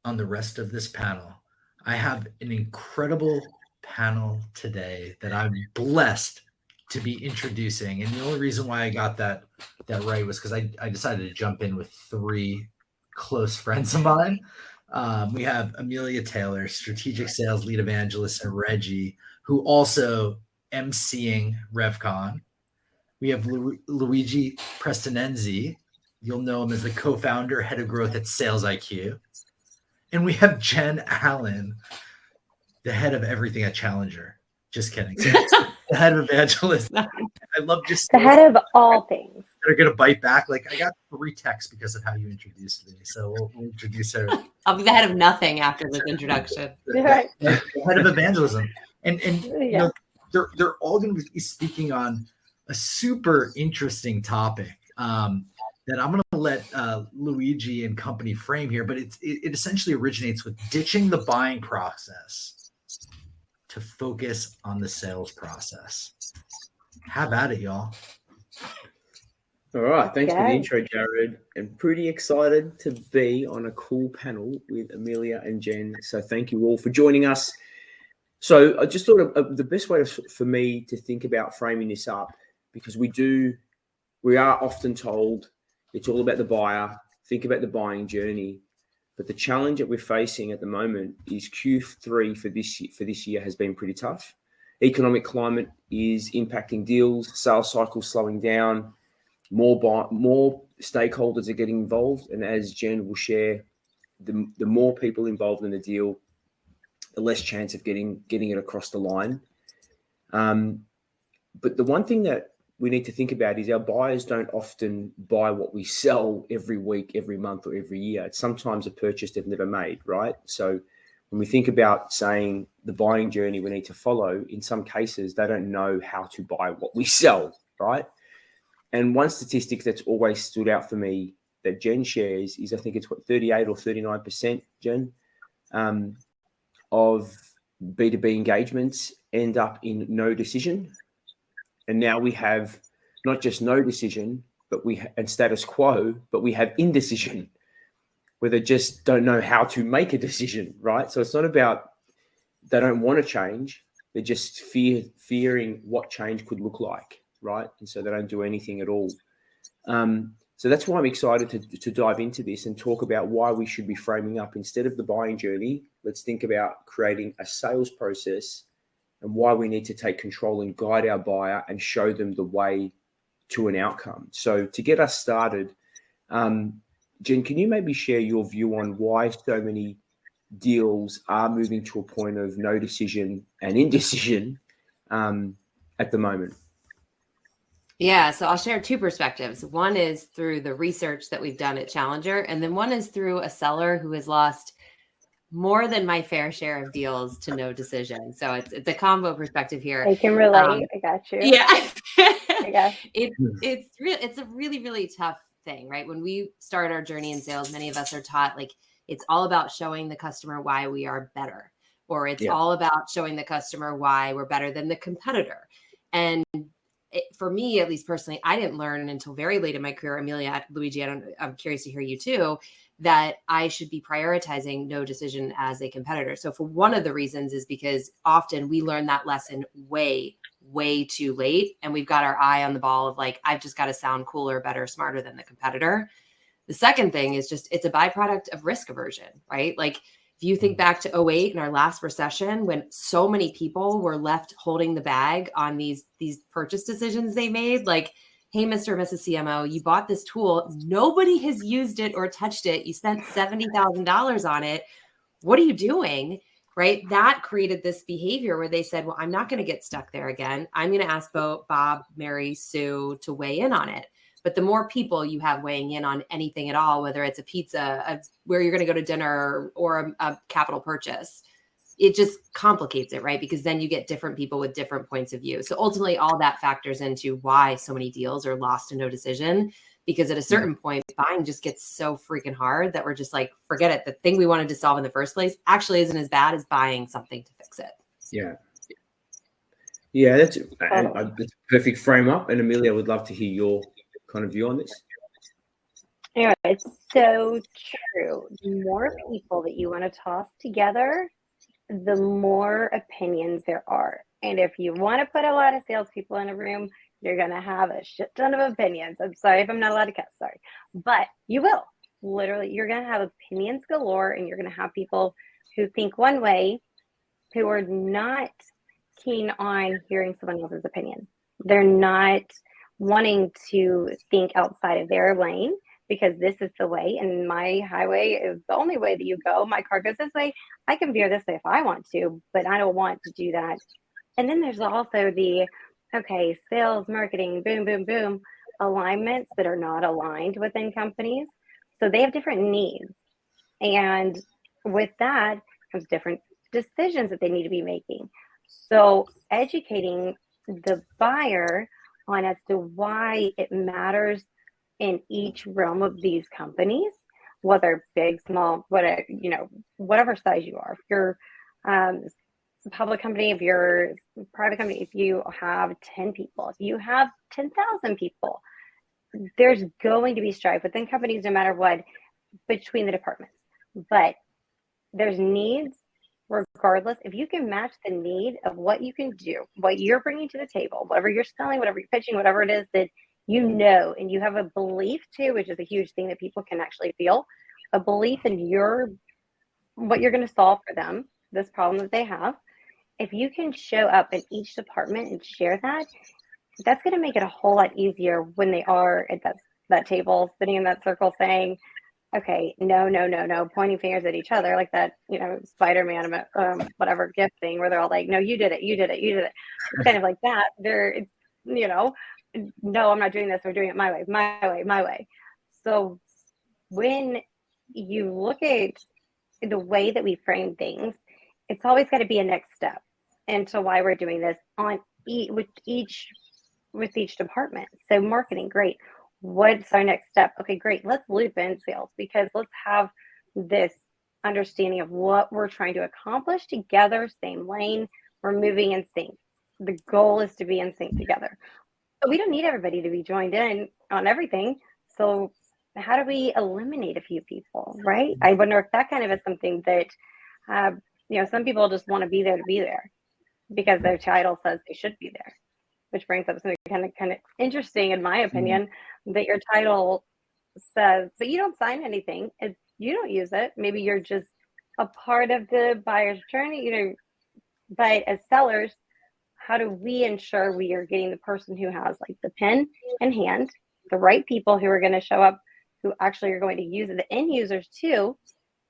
on the rest of this panel. I have an incredible panel today that I'm blessed to be introducing. And the only reason why I got that right was because I decided to jump in with three close friends of mine. We have Amelia Taylor, strategic sales lead evangelist, and Reggie, who also emceeing RevCon. We have Luigi Prestonenzi. You'll know him as the co-founder, head of growth at Sales IQ. And we have Jen Allen, the head of everything at Challenger. Just kidding. The head of evangelist. I love just the head of all things. that are going to bite back. Like I got 3 texts because of how you introduced me. So we'll introduce her. I'll be the head of nothing after this introduction. Right. The head of evangelism. And you Yeah. know, they're all going to be speaking on a super interesting topic that I'm going to let Luigi and company frame here. But it essentially originates with ditching the buying process to focus on the sales process. Have at it, y'all. All right, thanks for the Okay. intro, Jared. And pretty excited to be on a cool panel with Amelia and Jen. So thank you all for joining us. So I just thought the best way for me to think about framing this up, because we are often told it's all about the buyer, think about the buying journey. But the challenge that we're facing at the moment is Q3 for this year has been pretty tough. Economic climate is impacting deals, sales cycles slowing down, more stakeholders are getting involved. And as Jen will share, the more people involved in the deal, the less chance of getting it across the line. But the one thing that we need to think about is our buyers don't often buy what we sell every week, every month, or every year. It's sometimes a purchase they've never made, right? So when we think about saying the buying journey we need to follow, in some cases, they don't know how to buy what we sell, right? And one statistic that's always stood out for me that Jen shares is, I think it's 38 or 39%, Jen, of B2B engagements end up in no decision. And now we have not just no decision, and status quo, but we have indecision, where they just don't know how to make a decision, right? So it's not about they don't want to change, they're just fearing what change could look like, right? And so they don't do anything at all. So that's why I'm excited to dive into this and talk about why we should be framing up, instead of the buying journey, let's think about creating a sales process and why we need to take control and guide our buyer and show them the way to an outcome. So to get us started, Jen, can you maybe share your view on why so many deals are moving to a point of no decision and indecision at the moment? Yeah, so I'll share 2 perspectives. One is through the research that we've done at Challenger, and then one is through a seller who has lost more than my fair share of deals to no decision. So it's a combo perspective here. I can relate. I got you. Yeah. I guess. It's a really, really tough thing, right? When we start our journey in sales, many of us are taught like it's all about showing the customer why we are better, or it's all about showing the customer why we're better than the competitor. And for me, at least personally, I didn't learn until very late in my career, Amelia, Luigi, I'm curious to hear you too, that I should be prioritizing no decision as a competitor. So for one of the reasons is because often we learn that lesson way too late. And we've got our eye on the ball of like, I've just got to sound cooler, better, smarter than the competitor. The second thing is just, it's a byproduct of risk aversion, right? Like if you think back to 2008 in our last recession, when so many people were left holding the bag on these purchase decisions they made, like, hey, Mr. or Mrs. CMO, you bought this tool. Nobody has used it or touched it. You spent $70,000 on it. What are you doing? Right? That created this behavior where they said, well, I'm not going to get stuck there again. I'm going to ask Bob, Mary, Sue to weigh in on it. But the more people you have weighing in on anything at all, whether it's a pizza, where you're going to go to dinner, or a capital purchase, it just complicates it, right? Because then you get different people with different points of view. So ultimately, all that factors into why so many deals are lost to no decision. Because at a certain point, buying just gets so freaking hard that we're just like, forget it. The thing we wanted to solve in the first place actually isn't as bad as buying something to fix it. Yeah, that's a perfect frame up. And Amelia, I would love to hear your kind of view on this. Anyway, it's so true. The more people that you want to toss together, the more opinions there are. And if you want to put a lot of salespeople in a room, you're going to have a shit ton of opinions. I'm sorry if I'm not allowed to cuss, sorry. But you will. Literally, you're going to have opinions galore, and you're going to have people who think one way who are not keen on hearing someone else's opinion. They're not wanting to think outside of their lane because this is the way, and my highway is the only way that you go. My car goes this way. I can veer this way if I want to, but I don't want to do that. And then there's also the, okay, sales, marketing, boom, boom, boom, alignments that are not aligned within companies. So they have different needs. And with that comes different decisions that they need to be making. So educating the buyer on as to why it matters in each realm of these companies, whether big, small, whatever, whatever size you are. If you're a public company, if you're a private company, if you have 10 people, if you have 10,000 people, there's going to be strife within companies no matter what between the departments. But there's needs regardless. If you can match the need of what you can do, what you're bringing to the table, whatever you're selling, whatever you're pitching, whatever it is that you know, and you have a belief too, which is a huge thing that people can actually feel, a belief in what you're going to solve for them, this problem that they have. If you can show up in each department and share that, that's going to make it a whole lot easier when they are at that table, sitting in that circle saying, okay, no, pointing fingers at each other like that, Spider-Man, whatever gift thing where they're all like, no, you did it. It's kind of like that. No, I'm not doing this. We're doing it my way. So when you look at the way that we frame things, it's always got to be a next step into why we're doing this with each department. So marketing, great. What's our next step? Okay, great. Let's loop in sales because let's have this understanding of what we're trying to accomplish together, same lane. We're moving in sync. The goal is to be in sync together. But we don't need everybody to be joined in on everything. So how do we eliminate a few people, right? I wonder if that kind of is something that, some people just want to be there because their title says they should be there. Which brings up something kind of interesting, in my opinion, that your title says, but you don't sign anything. You don't use it. Maybe you're just a part of the buyer's journey, But as sellers, how do we ensure we are getting the person who has like the pen in hand, the right people who are going to show up, who actually are going to use it, the end users too,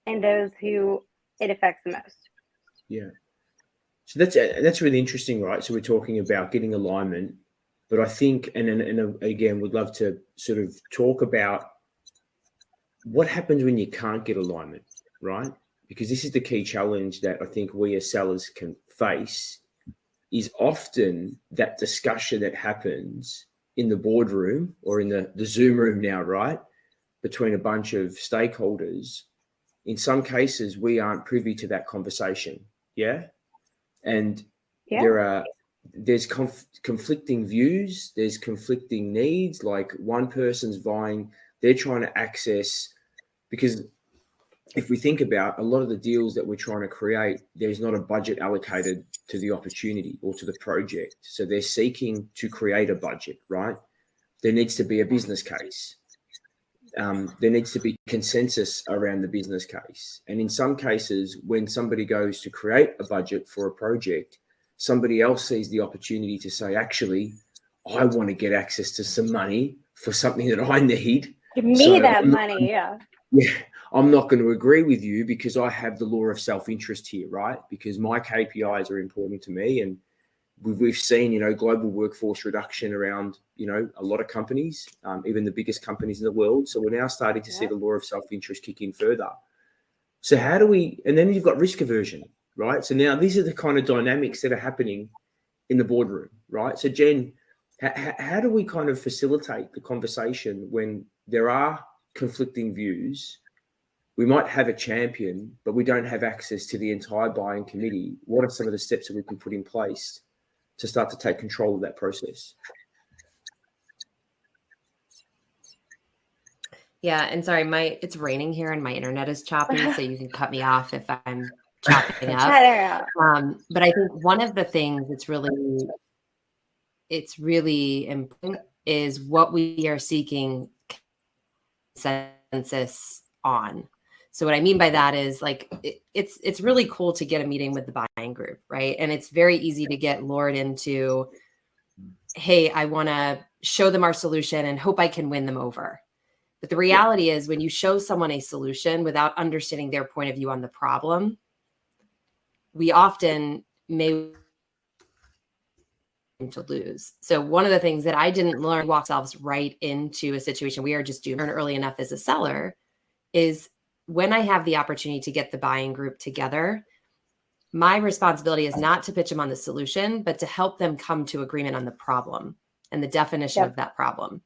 and those who it affects the most? Yeah. So that's really interesting, right? So we're talking about getting alignment, but I think, and again, would love to sort of talk about what happens when you can't get alignment, right? Because this is the key challenge that I think we as sellers can face, is often that discussion that happens in the boardroom or in the Zoom room now, right? Between a bunch of stakeholders. In some cases, we aren't privy to that conversation. Yeah. And there's conflicting views, there's conflicting needs. Like one person's they're trying to access, because if we think about a lot of the deals that we're trying to create, there's not a budget allocated to the opportunity or to the project. So they're seeking to create a budget, right? There needs to be a business case. There needs to be consensus around the business case. And in some cases, when somebody goes to create a budget for a project, somebody else sees the opportunity to say, actually, I want to get access to some money for something that I need. Give me that money, yeah. Yeah, I'm not going to agree with you because I have the law of self-interest here, right? Because my KPIs are important to me. And we've seen, global workforce reduction around, a lot of companies, even the biggest companies in the world. So we're now starting to see the law of self-interest kick in further. So how do we, and then you've got risk aversion, right? So now these are the kind of dynamics that are happening in the boardroom, right? So Jen, how do we kind of facilitate the conversation when there are conflicting views? We might have a champion, but we don't have access to the entire buying committee. What are some of the steps that we can put in place to start to take control of that process? Yeah, and sorry, it's raining here and my internet is choppy, so you can cut me off if I'm chopping up. Cut her out. But I think one of the things it's really important is what we are seeking consensus on. So what I mean by that is like it's really cool to get a meeting with the buying group, right? And it's very easy to get lured into, hey, I want to show them our solution and hope I can win them over. But the reality is when you show someone a solution without understanding their point of view on the problem, we often may to lose. So one of the things that I didn't learn, walk ourselves right into a situation we are just doing early enough as a seller, is when I have the opportunity to get the buying group together, my responsibility is not to pitch them on the solution, but to help them come to agreement on the problem and the definition of that problem.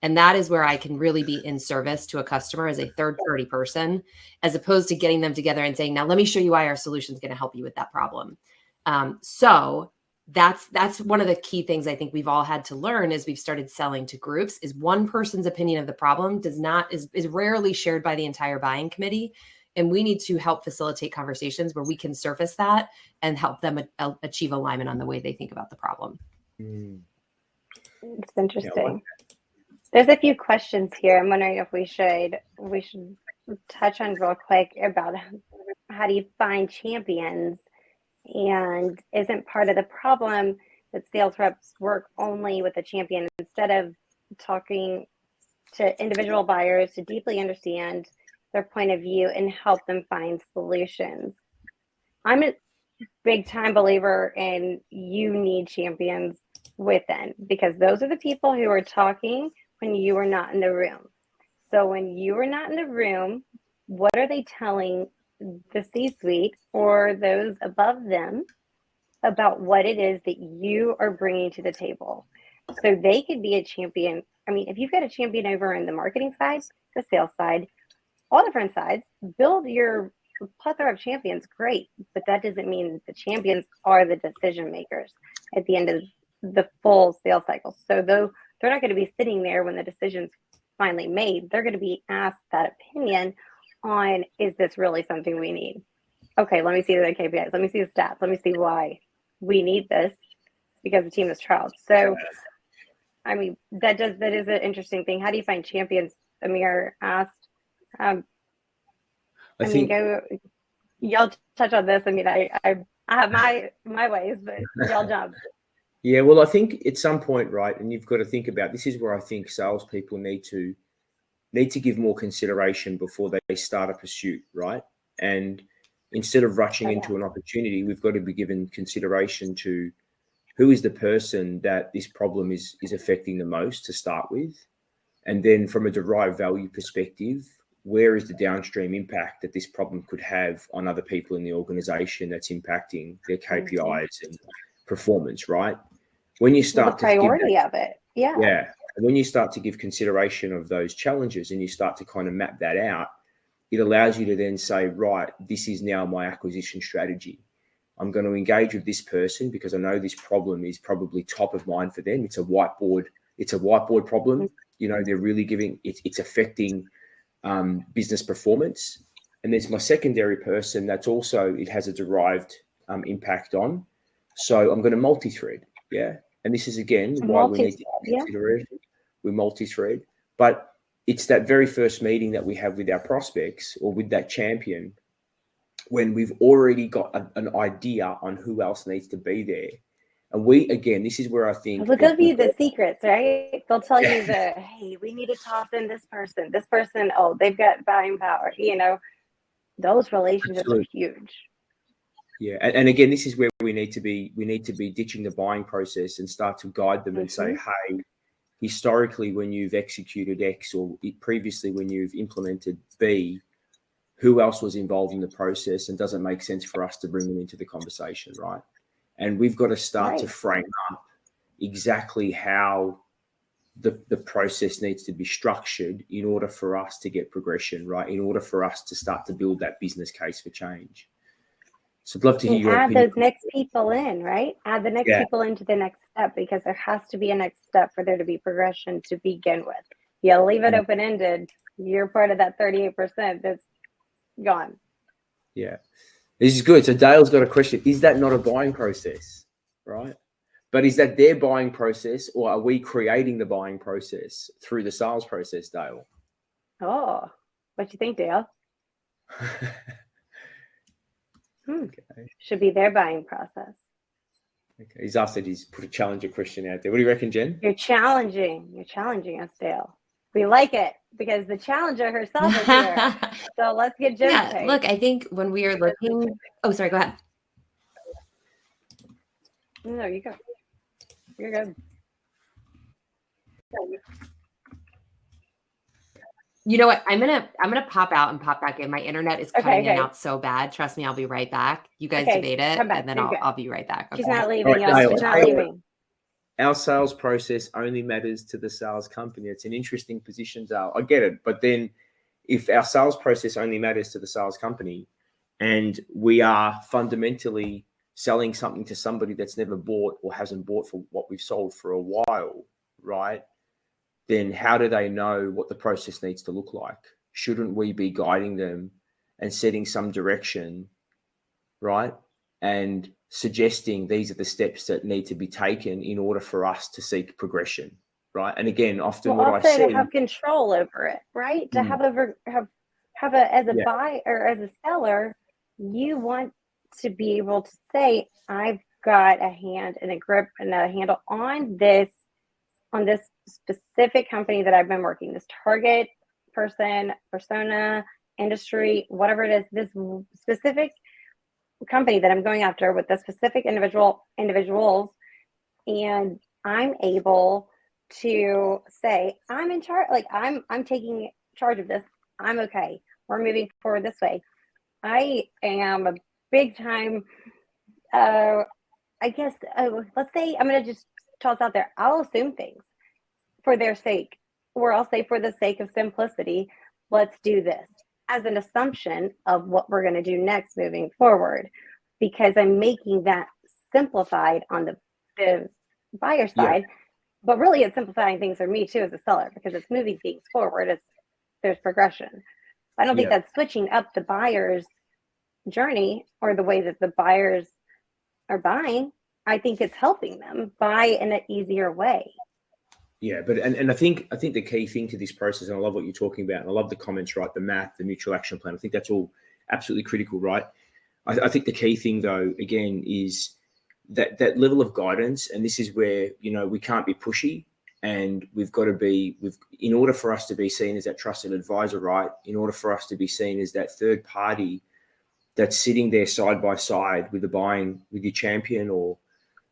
And that is where I can really be in service to a customer as a third-party person, as opposed to getting them together and saying, now let me show you why our solution is going to help you with that problem. So that's one of the key things I think we've all had to learn as we've started selling to groups, is one person's opinion of the problem is rarely shared by the entire buying committee. And we need to help facilitate conversations where we can surface that and help them achieve alignment on the way they think about the problem. It's interesting. There's a few questions here. I'm wondering if we should touch on real quick about how do you find champions, and isn't part of the problem that sales reps work only with a champion instead of talking to individual buyers to deeply understand their point of view and help them find solutions. I'm a big time believer in you need champions within, because those are the people who are talking when you are not in the room. So when you are not in the room, what are they telling the C-suite or those above them about what it is that you are bringing to the table? So they could be a champion. I mean, if you've got a champion over in the marketing side, the sales side, all different sides, build your plethora of champions, great. But that doesn't mean the champions are the decision makers at the end of the full sales cycle. So though they're not going to be sitting there when the decision's finally made, they're going to be asked that opinion on, is this really something we need? Okay, let me see the KPIs. Let me see the stats. Let me see why we need this, because the team is trialed. So, I mean, that is an interesting thing. How do you find champions? Amir asked. I mean, y'all touch on this. I mean, I have my ways, but y'all jump. Yeah, well, I think at some point, right, and you've got to think about, this is where I think salespeople need to give more consideration before they start a pursuit, right? And instead of rushing into an opportunity, we've got to be given consideration to who is the person that this problem is affecting the most to start with. And then from a derived value perspective, where is the downstream impact that this problem could have on other people in the organization that's impacting their KPIs and performance, right? When you start the priority of it. Yeah. And when you start to give consideration of those challenges and you start to kind of map that out, it allows you to then say, right, this is now my acquisition strategy. I'm going to engage with this person because I know this problem is probably top of mind for them. It's a whiteboard problem. You know, they're really giving it's affecting business performance. And there's my secondary person that's also, it has a derived impact on. So I'm going to multi-thread. Yeah. And this is, again, why we need to consider it. We multi-thread. But it's that very first meeting that we have with our prospects or with that champion when we've already got an idea on who else needs to be there. And this is where I think... They'll give you the secrets, right? They'll tell you hey, we need to toss in this person, oh, they've got buying power. You know, those relationships are huge. Yeah, and again, this is where we need to be ditching the buying process and start to guide them and say, hey, historically, when you've executed X or previously when you've implemented B, who else was involved in the process, and does it make sense for us to bring them into the conversation, right? And we've got to start to frame up exactly how the process needs to be structured in order for us to get progression, right? In order for us to start to build that business case for change. So I'd love to hear your opinion. Add those next people in, right? Add the next people into the next step, because there has to be a next step for there to be progression to begin with. You leave it open-ended, You're part of that 38% that's gone. Yeah. This is good. So Dale's got a question. Is that not a buying process? Right. But is that their buying process, or are we creating the buying process through the sales process, Dale? Oh, what you think, Dale? Okay. Should be their buying process. Okay. He's asked that he's put a challenger question out there. What do you reckon, Jen? You're challenging us, Dale. We like it because the challenger herself is here. So let's get Jen's take. Look, I think when we are looking, oh, sorry, go ahead. No, you go. You're good. You know what? I'm gonna pop out and pop back in. My internet is cutting in Okay. out so bad. Trust me, I'll be right back. You guys Okay, debate it, come back. and then You're good. I'll be right back. She's Okay. not leaving, All right, y'all. Dale, She's not Dale, leaving. Our sales process only matters to the sales company. It's an interesting position, Dale. I get it. But then if our sales process only matters to the sales company and we are fundamentally selling something to somebody that's never bought or hasn't bought for what we've sold for a while, right? Then how do they know what the process needs to look like? Shouldn't we be guiding them and setting some direction, right? And suggesting these are the steps that need to be taken in order for us to seek progression, right? And again, often what I Also see to have control over it, right? To Mm. have a as a Yeah. buyer or as a seller, you want to be able to say, I've got a hand and a grip and a handle on this specific company that I've been working, this target person, persona, industry, whatever it is, this specific company that I'm going after with the specific individuals, and I'm able to say, I'm in charge, like I'm taking charge of this. I'm okay. We're moving forward this way. I am a big time I guess let's say I'm going to just toss out there. I'll assume things for their sake, or I'll say for the sake of simplicity, let's do this as an assumption of what we're going to do next moving forward, because I'm making that simplified on the buyer side, but really it's simplifying things for me too as a seller, because it's moving things forward. There's progression. I don't think that's switching up the buyer's journey or the way that the buyers are buying. I think it's helping them buy in an easier way. Yeah, but and I think the key thing to this process, and I love what you're talking about, and I love the comments, right? The math, the mutual action plan. I think that's all absolutely critical, right? I think the key thing, though, again, is that level of guidance, and this is where we can't be pushy, and we've got to be in order for us to be seen as that trusted advisor, right? In order for us to be seen as that third party that's sitting there side by side with your champion or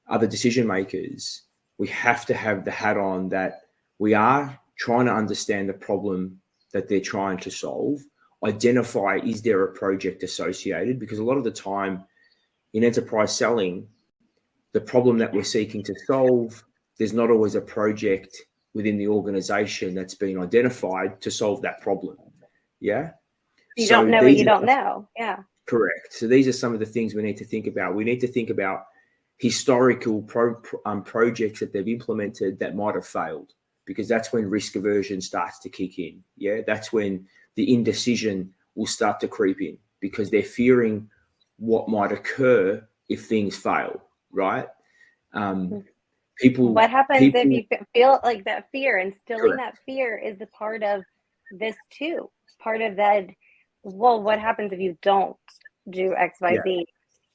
other decision makers, we have to have the hat on that we are trying to understand the problem that they're trying to solve, identify, is there a project associated? Because a lot of the time in enterprise selling, the problem that we're seeking to solve, there's not always a project within the organization that's been identified to solve that problem. Yeah. You don't know what you don't know. Yeah. Correct. So these are some of the things we need to think about. We need to think about historical projects that they've implemented that might have failed, because that's when risk aversion starts to kick in. Yeah, that's when the indecision will start to creep in, because they're fearing what might occur if things fail, right? What happens if you feel like that fear? Instilling that fear is a part of this too. Part of that. Well, what happens if you don't do XYZ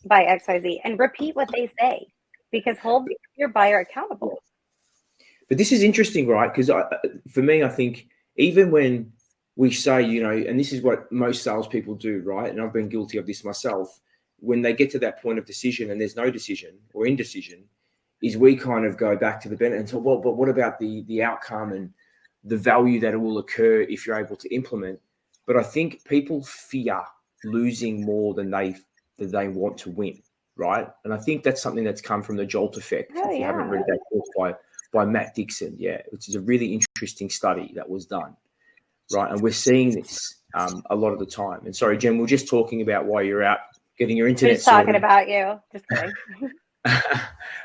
by XYZ, and repeat what they say, because hold your buyer accountable. But this is interesting, right? Because for me, I think even when we say, and this is what most salespeople do, right? And I've been guilty of this myself. When they get to that point of decision and there's no decision or indecision, is we kind of go back to the benefit and say, well, but what about the outcome and the value that it will occur if you're able to implement? But I think people fear losing more than they want to win, right? And I think that's something that's come from the Jolt effect. If you haven't read that book by Matt Dixon, which is a really interesting study that was done, right? And we're seeing this a lot of the time. And sorry, Jen, we're just talking about why you're out getting your internet. Just talking about you. Just kidding.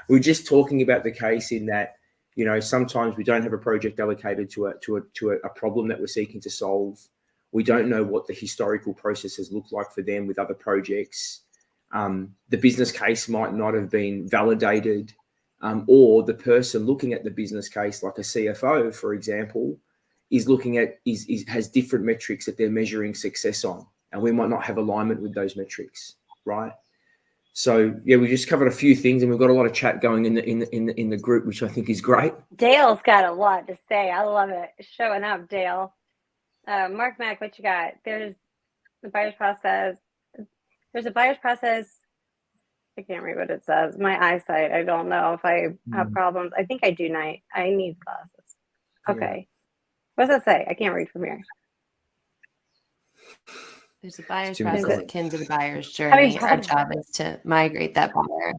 We're just talking about the case in that You know, sometimes we don't have a project allocated to a problem that we're seeking to solve. We don't know what the historical processes look like for them with other projects. The business case might not have been validated, or the person looking at the business case, like a CFO, for example, is looking at has different metrics that they're measuring success on, and we might not have alignment with those metrics, right? So yeah, we just covered a few things, and we've got a lot of chat going in the group, which I think is great. Dale's got a lot to say. I love it. Showing up, Dale. Mark Mack, what you got? There's the buyer's process. There's a buyer's process. I can't read what it says. My eyesight. I don't know if I have problems. I think I do. I need glasses. Okay. Yeah. What does that say? I can't read from here. There's a buyer's process akin to the buyer's journey. Our job is to migrate that buyer.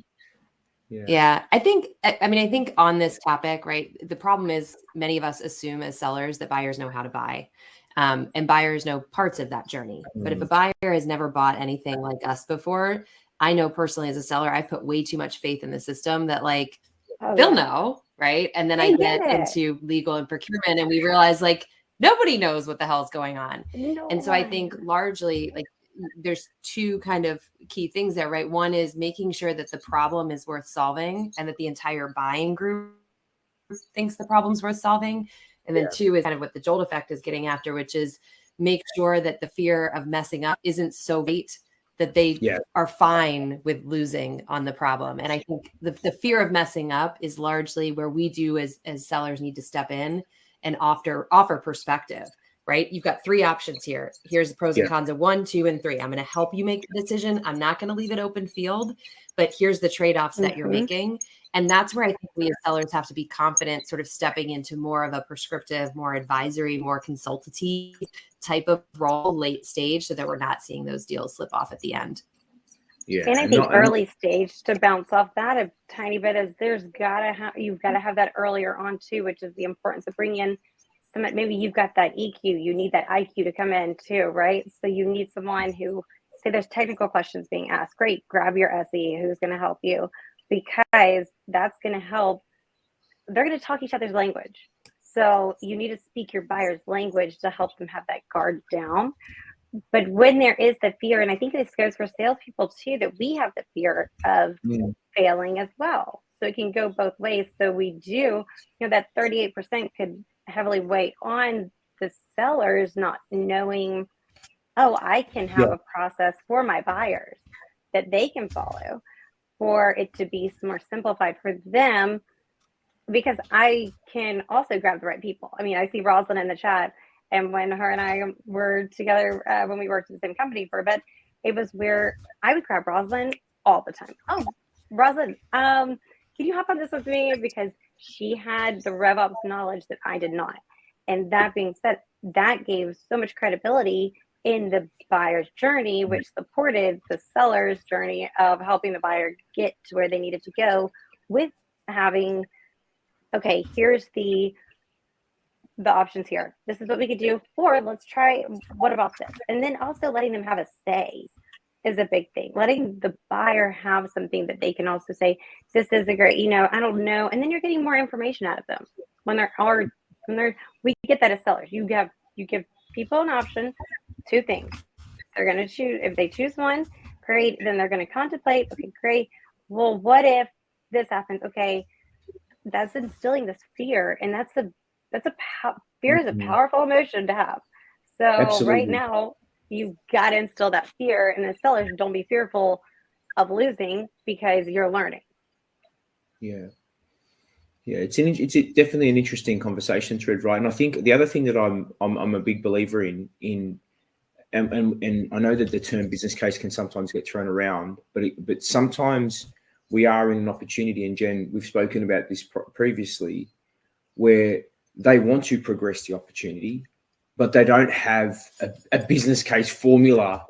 Yeah. I think on this topic, right, the problem is many of us assume as sellers that buyers know how to buy. And buyers know parts of that journey. But if a buyer has never bought anything like us before, I know personally as a seller, I put way too much faith in the system that they'll know, right? And then I get into legal and procurement and we realize nobody knows what the hell is going on. And so I think largely there's two kind of key things there, right? One is making sure that the problem is worth solving and that the entire buying group thinks the problem's worth solving. And then two is kind of what the jolt effect is getting after, which is make sure that the fear of messing up isn't so great that they are fine with losing on the problem. And I think the fear of messing up is largely where we do as sellers need to step in and offer perspective, right? You've got three options here. Here's the pros and cons of 1, 2, and 3. I'm going to help you make the decision. I'm not going to leave it open field, but here's the trade-offs that you're making. And that's where I think we as sellers have to be confident, sort of stepping into more of a prescriptive, more advisory, more consultative type of role late stage so that we're not seeing those deals slip off at the end. Yeah. And I think early stage to bounce off that a tiny bit is you've got to have that earlier on too, which is the importance of bringing in someone. Maybe you've got that EQ, you need that IQ to come in too, right? So you need someone who, say there's technical questions being asked, great, grab your SE who's going to help you, because that's going to help. They're going to talk each other's language. So you need to speak your buyer's language to help them have that guard down. But when there is the fear, and I think this goes for salespeople too, that we have the fear of failing as well. So it can go both ways. So we do, that 38% could heavily weigh on the sellers not knowing, I can have a process for my buyers that they can follow for it to be more simplified for them, because I can also grab the right people. I mean, I see Rosalind in the chat. And when her and I were together, when we worked in the same company for a bit, it was where I would grab Rosalind all the time. Oh, Rosalind, can you hop on this with me? Because she had the RevOps knowledge that I did not. And that being said, that gave so much credibility in the buyer's journey, which supported the seller's journey of helping the buyer get to where they needed to go with having, okay, here's the options here. This is what we could do, or let's try, what about this? And then also letting them have a say is a big thing. Letting the buyer have something that they can also say, this is a great, I don't know. And then you're getting more information out of them we get that as sellers. You give people an option, two things. They're going to choose. If they choose one, great. Then they're going to contemplate. Okay, great. Well, what if this happens? Okay, that's instilling this fear, and fear is a powerful emotion to have. So Absolutely. Right now, you've got to instill that fear, and the sellers, don't be fearful of losing because you're learning. Yeah, it's definitely an interesting conversation thread, right? And I think the other thing that I'm a big believer in and I know that the term business case can sometimes get thrown around, but sometimes we are in an opportunity, and Jen, we've spoken about this previously, where they want to progress the opportunity, but they don't have a business case formula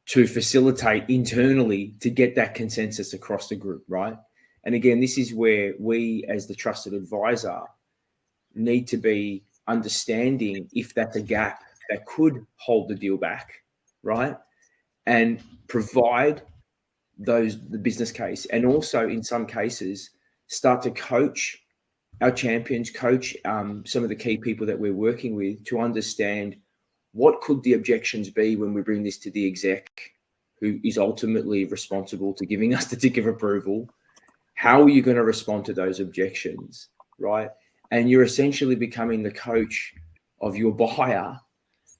to facilitate internally to get that consensus across the group, right? And again, this is where we, as the trusted advisor, need to be understanding if that's a gap that could hold the deal back, right? And provide the business case, and also in some cases start to coach our champions coach some of the key people that we're working with to understand what could the objections be when we bring this to the exec, who is ultimately responsible to giving us the tick of approval. How are you going to respond to those objections, right? And you're essentially becoming the coach of your buyer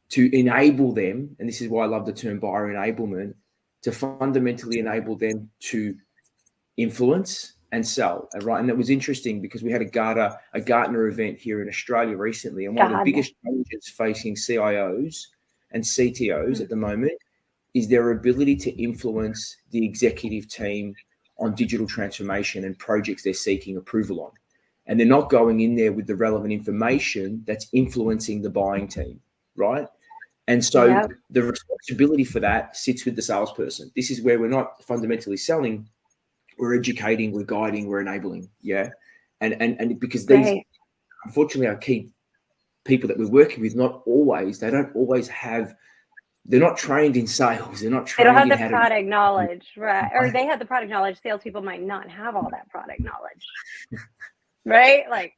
to enable them, and this is why I love the term buyer enablement, to fundamentally enable them to influence and sell, right? And that was interesting because we had a Gartner event here in Australia recently, and one of the biggest challenges facing CIOs and CTOs at the moment is their ability to influence the executive team on digital transformation and projects they're seeking approval on. And they're not going in there with the relevant information that's influencing the buying team, right? And so the responsibility for that sits with the salesperson. This is where we're not fundamentally selling, we're educating, we're guiding, we're enabling. Yeah. And because these, unfortunately, our key people that we're working with, they don't always have, they're not trained in sales. They're not trained. They don't have the product knowledge, right? Or they have the product knowledge. Salespeople might not have all that product knowledge, right? Like,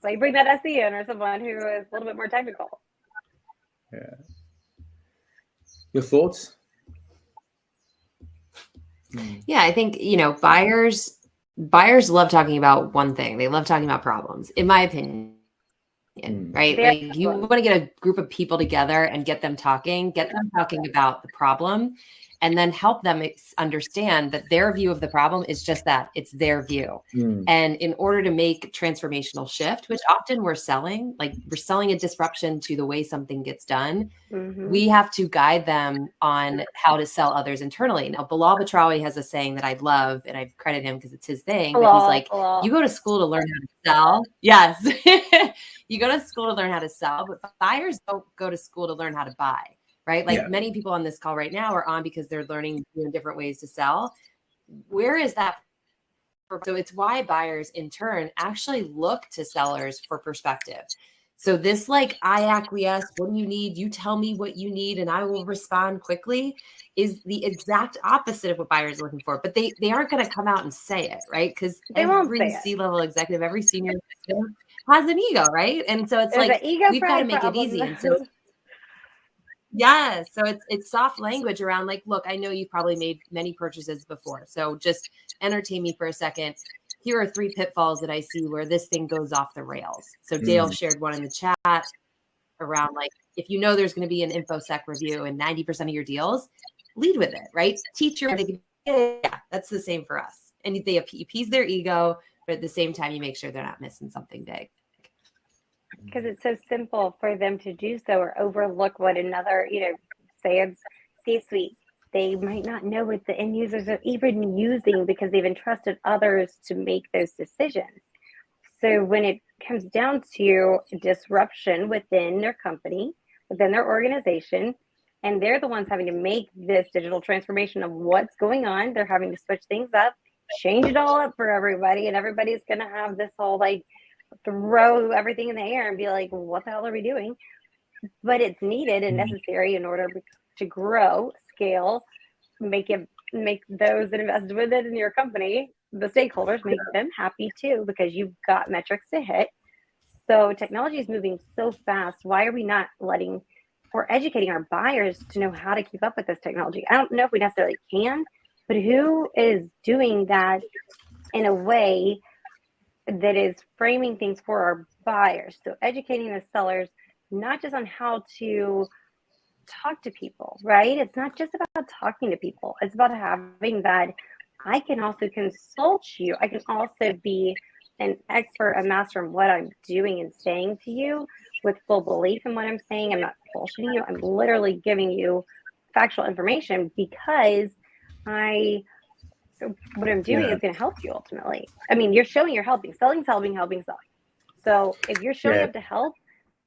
so you bring that SE in or someone who is a little bit more technical. Yeah. Your thoughts? Yeah, I think, buyers love talking about one thing. They love talking about problems, in my opinion. Right? Like, you want to get a group of people together and get them talking about the problem, and then help them understand that their view of the problem is just that, it's their view. And in order to make transformational shift, which often we're selling a disruption to the way something gets done, we have to guide them on how to sell others internally. Now, Bilal Batrawi has a saying that I love, and I credit him because it's his thing, but he's like, you go to school to learn how to sell. Yes. You go to school to learn how to sell, but buyers don't go to school to learn how to buy, right? Like, many people on this call right now are on because they're learning different ways to sell. Where is that? So it's why buyers in turn actually look to sellers for perspective. So this, like, I acquiesce, what do you need? You tell me what you need and I will respond quickly, is the exact opposite of what buyers are looking for. But they aren't going to come out and say it, right? Because every C-level executive, every senior executive has an ego, right? And so it's like, we've got to make it easy. And so yeah, so it's soft language around, like, look, I know you've probably made many purchases before, so just entertain me for a second. Here are 3 pitfalls that I see where this thing goes off the rails. So Dale shared one in the chat around, like, if you know there's going to be an InfoSec review in 90% of your deals, lead with it, right? Teach your, yeah, that's the same for us. And they appease their ego, but at the same time, you make sure they're not missing something big. Because it's so simple for them to do so, or overlook what another, say it's C-suite. They might not know what the end users are even using because they've entrusted others to make those decisions. So when it comes down to disruption within their company, within their organization, and they're the ones having to make this digital transformation of what's going on, they're having to switch things up, change it all up for everybody, and everybody's going to have this whole, like, throw everything in the air and be like, what the hell are we doing? But it's needed and necessary in order to grow, scale, make those that invested with it in your company, the stakeholders, make them happy too, because you've got metrics to hit. So technology is moving so fast. Why are we not letting or educating our buyers to know how to keep up with this technology? I don't know if we necessarily can, but who is doing that in a way that is framing things for our buyers? So educating the sellers, not just on how to talk to people, right? It's not just about talking to people. It's about having that, I can also consult you. I can also be an expert, a master in what I'm doing and saying to you with full belief in what I'm saying. I'm not bullshitting you. I'm literally giving you factual information because what I'm doing is going to help you ultimately. I mean, you're showing you're helping. Selling's helping, helping selling. So if you're showing up to help,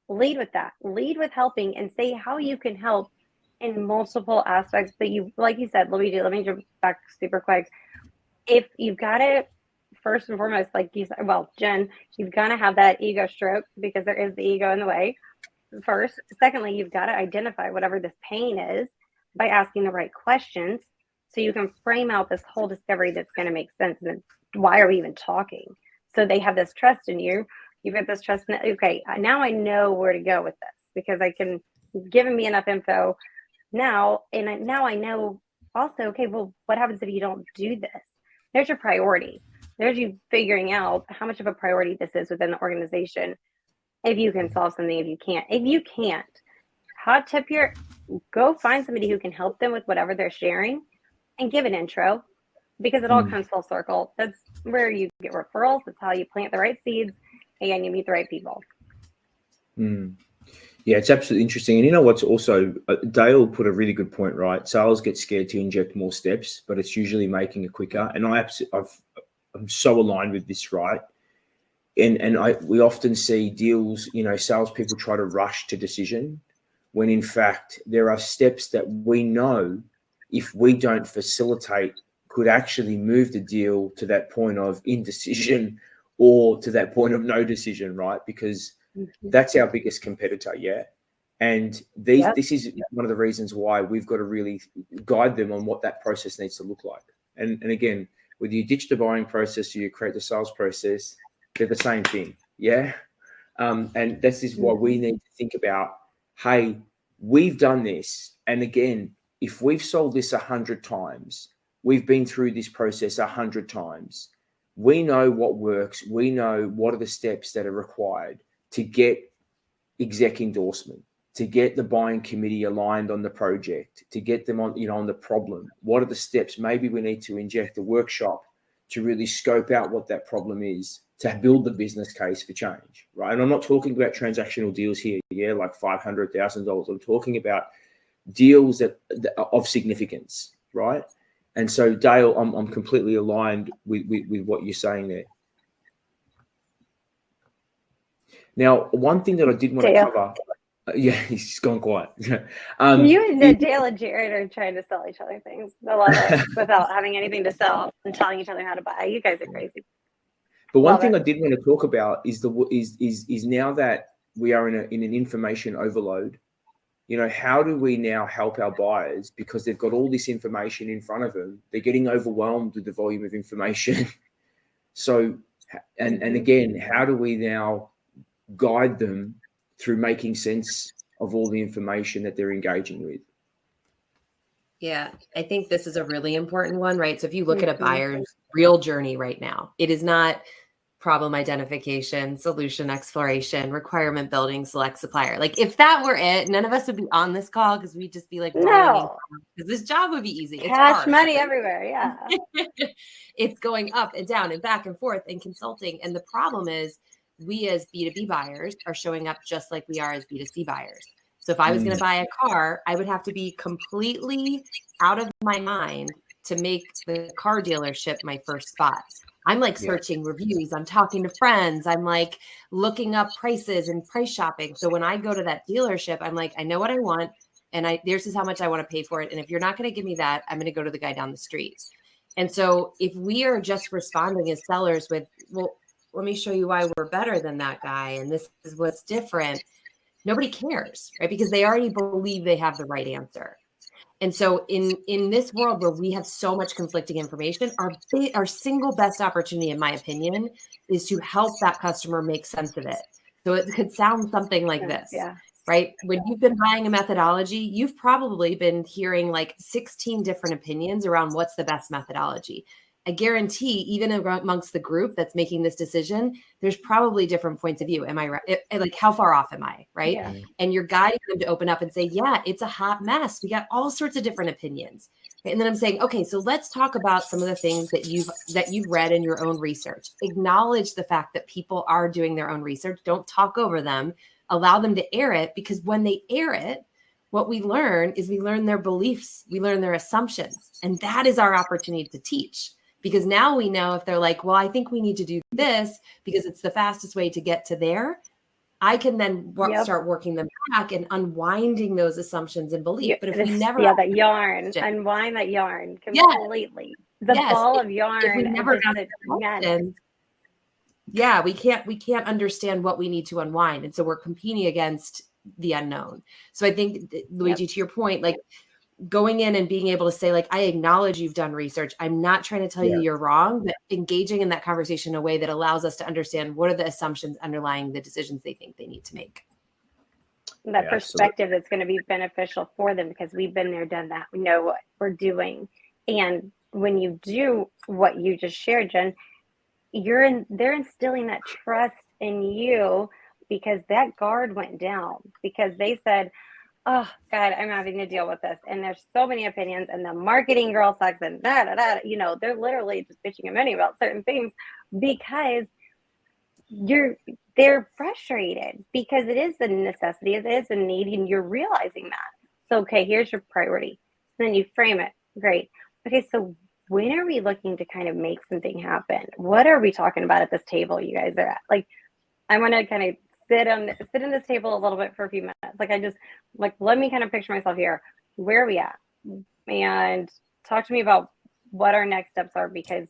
lead with that. Lead with helping and say how you can help in multiple aspects. But you, like you said, let me jump back super quick. If you've got it, first and foremost, like you said, well, Jen, you've got to have that ego stroke because there is the ego in the way. First. Secondly, you've got to identify whatever this pain is by asking the right questions so you can frame out this whole discovery that's going to make sense. And then why are we even talking? So they have this trust in you. You've got this trust in, okay, now I know where to go with this because you've given me enough info now. And now I know also, okay, well, what happens if you don't do this? There's your priority. There's you figuring out how much of a priority this is within the organization. If you can solve something, if you can't, hot tip here, go find somebody who can help them with whatever they're sharing and give an intro, because it all comes full circle. That's where you get referrals. That's how you plant the right seeds and you meet the right people. Yeah, it's absolutely interesting. And you know what's also, Dale put a really good point, right? Sales get scared to inject more steps, but it's usually making it quicker. And I'm so aligned with this, right? And we often see deals, salespeople try to rush to decision, when in fact there are steps that we know if we don't facilitate could actually move the deal to that point of indecision or to that point of no decision, right? Because that's our biggest competitor, yeah. And this is one of the reasons why we've got to really guide them on what that process needs to look like. And again, whether you ditch the buying process or you create the sales process, they're the same thing, yeah. And this is why we need to think about, hey, we've done this, and again, if we've sold this 100 times, we've been through this process 100 times. We know what works. We know what are the steps that are required to get exec endorsement, to get the buying committee aligned on the project, to get them on, on the problem. What are the steps? Maybe we need to inject a workshop to really scope out what that problem is, to build the business case for change, right? And I'm not talking about transactional deals here, yeah, like $500,000. I'm talking about deals that of significance, right? And so, Dale, I'm completely aligned with what you're saying there. Now, one thing that I did want to cover, yeah, he's gone quiet. You and Dale and Jared are trying to sell each other things. I love it, without having anything to sell and telling each other how to buy. You guys are crazy. But one thing I did want to talk about is now that we are in an information overload, how do we now help our buyers, because they've got all this information in front of them? They're getting overwhelmed with the volume of information. So, and again, how do we now guide them through making sense of all the information that they're engaging with? Yeah, I think this is a really important one, right? So if you look at a buyer's real journey right now, it is not problem identification, solution exploration, requirement building, select supplier. Like if that were it, none of us would be on this call, because we'd just be like, no, because this job would be easy. Cash money everywhere. Yeah. It's going up and down and back and forth and consulting. And the problem is, we as B2B buyers are showing up just like we are as B2C buyers. So if I was going to buy a car, I would have to be completely out of my mind to make the car dealership my first spot. I'm like searching reviews. I'm talking to friends. I'm like looking up prices and price shopping. So when I go to that dealership, I'm like, I know what I want, and this is how much I want to pay for it. And if you're not going to give me that, I'm going to go to the guy down the street. And so if we are just responding as sellers with, well, let me show you why we're better than that guy, and this is what's different, nobody cares, right? Because they already believe they have the right answer. And so in this world where we have so much conflicting information, our single best opportunity, in my opinion, is to help that customer make sense of it. So it could sound something like this, right? When you've been buying a methodology, you've probably been hearing like 16 different opinions around what's the best methodology. I guarantee, even amongst the group that's making this decision, there's probably different points of view. Am I right? Like, how far off am I? Right. Yeah. And you're guiding them to open up and say, yeah, it's a hot mess. We got all sorts of different opinions. And then I'm saying, okay, so let's talk about some of the things that you've read in your own research. Acknowledge the fact that people are doing their own research. Don't talk over them. Allow them to air it, because when they air it, what we learn is we learn their beliefs, we learn their assumptions. And that is our opportunity to teach. Because now we know, if they're like, well, I think we need to do this because it's the fastest way to get to there, I can then start working them back and unwinding those assumptions and beliefs. But if we never that yarn, unwind that yarn completely. The ball of yarn. If we never ask questions, we can't understand what we need to unwind. And so we're competing against the unknown. So I think, Luigi, to your point, like, going in and being able to say, like, I acknowledge you've done research. I'm not trying to tell you you're wrong, but engaging in that conversation in a way that allows us to understand what are the assumptions underlying the decisions they think they need to make. That perspective that's going to be beneficial for them, because we've been there, done that. We know what we're doing. And when you do what you just shared, Jen, they're instilling that trust in you, because that guard went down, because they said, oh God, I'm having to deal with this. And there's so many opinions, and the marketing girl sucks, and they're literally just bitching and moaning about certain things because they're frustrated, because it is a necessity, it is a need, and you're realizing that. So, okay, here's your priority. And then you frame it. Great. Okay, so when are we looking to kind of make something happen? What are we talking about at this table you guys are at? Like, I want to kind of sit in this table a little bit for a few minutes. Let me kind of picture myself here. Where are we at? And talk to me about what our next steps are, because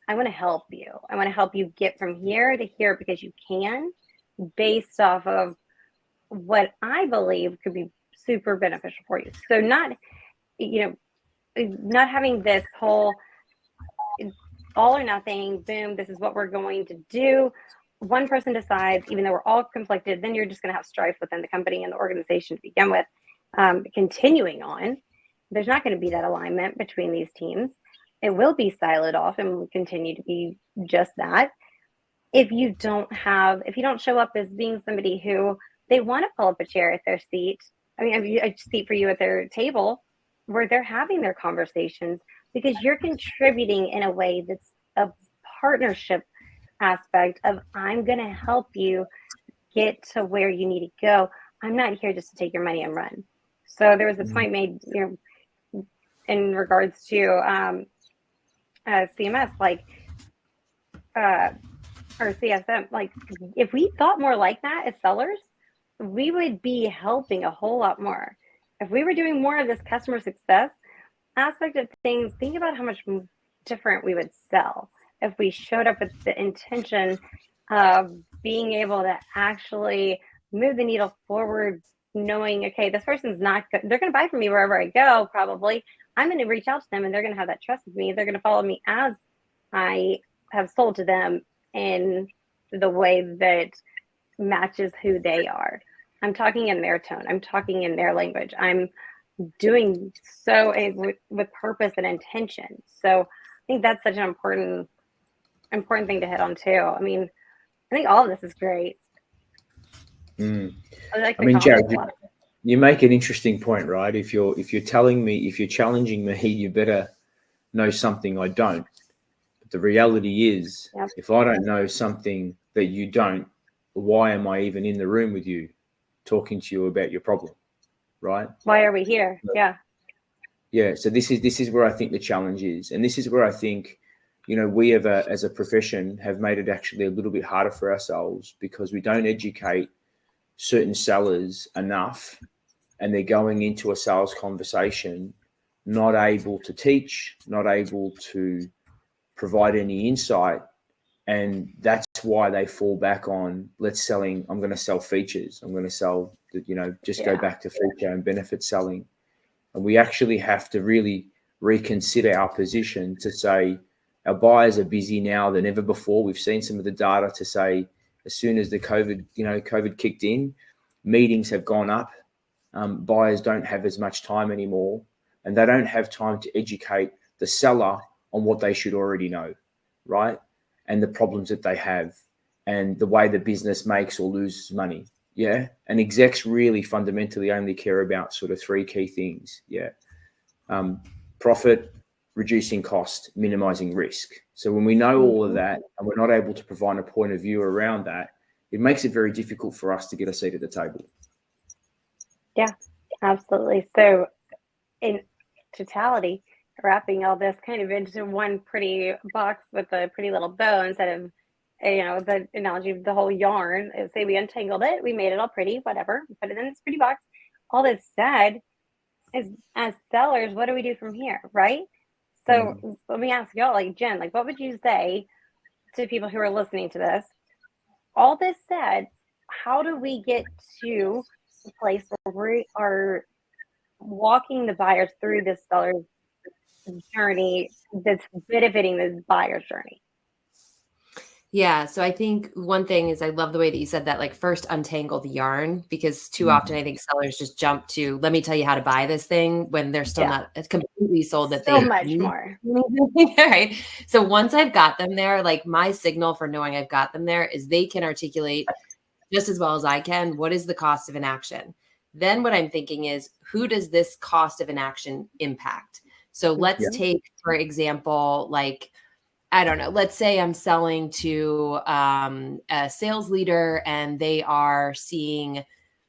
I want to help you. I want to help you get from here to here, because you can, based off of what I believe could be super beneficial for you. So not having this whole all or nothing, boom, this is what we're going to do. One person decides, even though we're all conflicted, then you're just going to have strife within the company and the organization to begin with. Continuing on, there's not going to be that alignment between these teams. It will be siloed off and will continue to be just that. If you don't show up as being somebody who they want to pull up a chair at their seat, a seat for you at their table, where they're having their conversations, because you're contributing in a way that's a partnership aspect of, I'm going to help you get to where you need to go. I'm not here just to take your money and run. So there was a point made, in regards to CMS, or CSM, like, if we thought more like that as sellers, we would be helping a whole lot more. If we were doing more of this customer success aspect of things, think about how much different we would sell if we showed up with the intention of being able to actually move the needle forward, knowing, okay, this person's not good. They're going to buy from me wherever I go, probably. I'm going to reach out to them, and they're going to have that trust with me. They're going to follow me as I have sold to them in the way that matches who they are. I'm talking in their tone. I'm talking in their language. I'm doing so with purpose and intention. So I think that's such an important thing to hit on too. I think all of this is great. Jared, you make an interesting point, right? If you're challenging me, you better know something I don't. But the reality is, if I don't know something that you don't, why am I even in the room with you, talking to you about your problem, right? Why are we here? Yeah. So this is where I think the challenge is, and this is where I think, we as a profession have made it actually a little bit harder for ourselves, because we don't educate certain sellers enough, and they're going into a sales conversation not able to teach, not able to provide any insight. And that's why they fall back on, I'm going to sell features. I'm going to sell, go back to feature and benefit selling. And we actually have to really reconsider our position to say, our buyers are busy now than ever before. We've seen some of the data to say, as soon as the COVID kicked in, meetings have gone up. Buyers don't have as much time anymore, and they don't have time to educate the seller on what they should already know, right? And the problems that they have, and the way the business makes or loses money. Yeah. And execs really fundamentally only care about sort of three key things. Yeah. Profit, reducing cost, minimizing risk. So when we know all of that, and we're not able to provide a point of view around that, it makes it very difficult for us to get a seat at the table. Yeah, absolutely. So in totality, wrapping all this kind of into one pretty box with a pretty little bow, instead of, the analogy of the whole yarn, say we untangled it, we made it all pretty, whatever, put it in this pretty box. All this said is, as sellers, what do we do from here, right? So let me ask y'all, like, Jen, what would you say to people who are listening to this? All this said, how do we get to a place where we are walking the buyers through this seller's journey that's benefiting the buyer's journey? Yeah. So I think one thing is I love the way that you said that, like, first untangle the yarn, because too often I think sellers just jump to, let me tell you how to buy this thing when they're still not completely sold that So they much need more. right. So once I've got them there, like, my signal for knowing I've got them there is they can articulate just as well as I can, what is the cost of inaction? Then what I'm thinking is, who does this cost of inaction impact? So let's take, for example, like, I don't know, let's say I'm selling to a sales leader and they are seeing,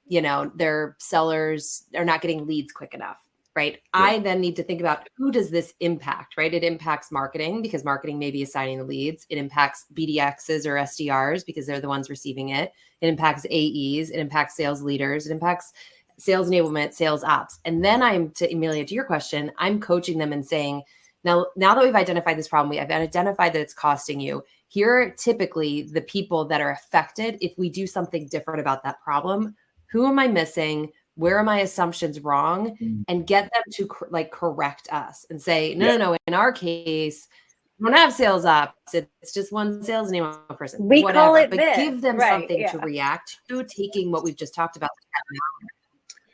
their sellers are not getting leads quick enough, right? Yeah. I then need to think about, who does this impact, right? It impacts marketing, because marketing may be assigning the leads. It impacts BDXs or SDRs because they're the ones receiving it. It impacts AEs. It impacts sales leaders. It impacts sales enablement, sales ops. And then Amelia, to your question, I'm coaching them and saying, now that we've identified this problem, we have identified that it's costing you. Here are typically the people that are affected if we do something different about that problem. Who am I missing? Where are my assumptions wrong? And get them to correct us and say, no. In our case, we don't have sales ops. It's just one sales enablement person. We whatever. call it but this, give them right, something to react to, taking what we've just talked about.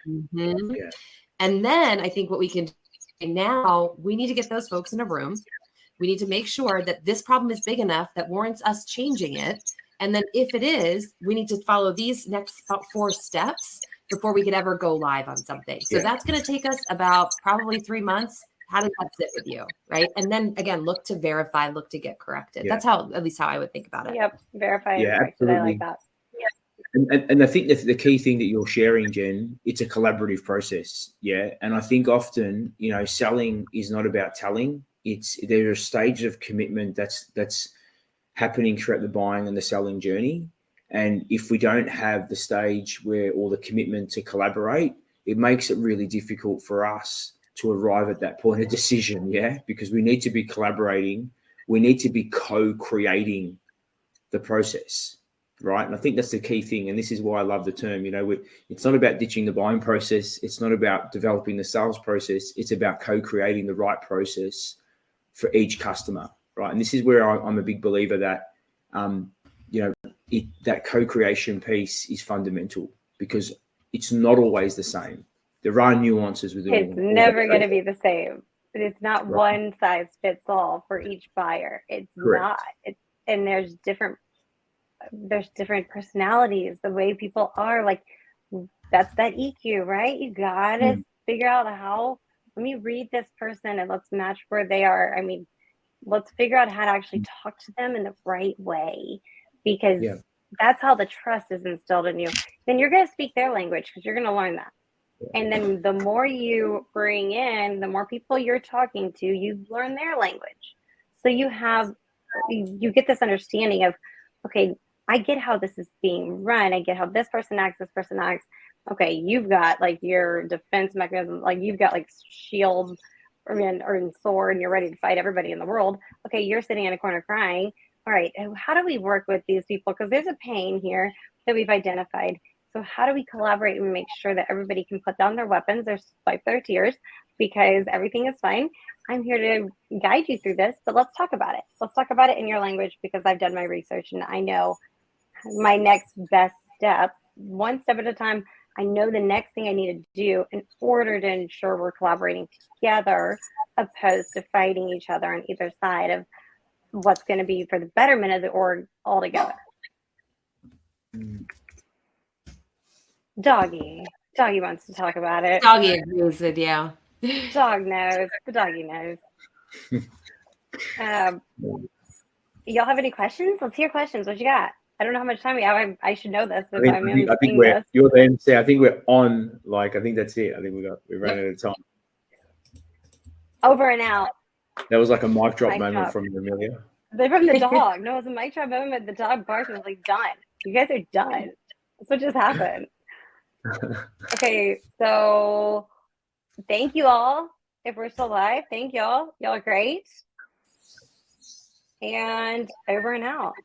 Mm-hmm. Yeah. And then I think what we can do now, we need to get those folks in a room. We need to make sure that this problem is big enough that warrants us changing it. And then if it is, we need to follow these next 4 steps before we could ever go live on something. So that's going to take us about probably 3 months. How does that sit with you? Right. And then again, look to verify, look to get corrected. That's at least how I would think about it. Yep. Verify and corrected. Absolutely. I like that. And I think the key thing that you're sharing, Jen, it's a collaborative process. Yeah. And I think often, selling is not about telling. There are stages of commitment that's happening throughout the buying and the selling journey. And if we don't have the stage or the commitment to collaborate, it makes it really difficult for us to arrive at that point of decision. Yeah. Because we need to be collaborating. We need to be co-creating the process. Right. And I think that's the key thing. And this is why I love the term, it's not about ditching the buying process. It's not about developing the sales process. It's about co-creating the right process for each customer. Right. And this is where I'm a big believer that, that co-creation piece is fundamental, because it's not always the same. There are nuances within it. It's never going to be the same. It's not one size fits all for each buyer. It's not. And there's different personalities, the way people are. Like, that's that EQ, right? You gotta figure out let me read this person and let's match where they are. I mean, let's figure out how to actually talk to them in the right way, because that's how the trust is instilled in you. Then you're going to speak their language, because you're going to learn that. And then the more you bring in, the more people you're talking to, you learn their language. So you get this understanding of, okay, I get how this is being run. I get how this person acts, Okay, you've got like your defense mechanism, like you've got like shield or sword, and you're ready to fight everybody in the world. Okay, you're sitting in a corner crying. All right, how do we work with these people? Because there's a pain here that we've identified. So how do we collaborate and make sure that everybody can put down their weapons or wipe their tears, because everything is fine. I'm here to guide you through this, but let's talk about it. Let's talk about it in your language, because I've done my research and I know my next best step, one step at a time. I know the next thing I need to do in order to ensure we're collaborating together, opposed to fighting each other on either side of what's going to be for the betterment of the org altogether. Doggy wants to talk about it. Doggy agrees with you. Dog knows. The doggy knows. Y'all have any questions? Let's hear questions. What you got? I don't know how much time we have. I should know this. I think you're the MC. I think we're on. I think that's it. I think we ran out of time. Over and out. That was like a mic drop moment from Amelia. They're from the dog. No, it was a mic drop moment. The dog barked and was like, done. You guys are done. That's what just happened. Okay, so thank you all. If we're still live, thank y'all. Y'all are great. And over and out.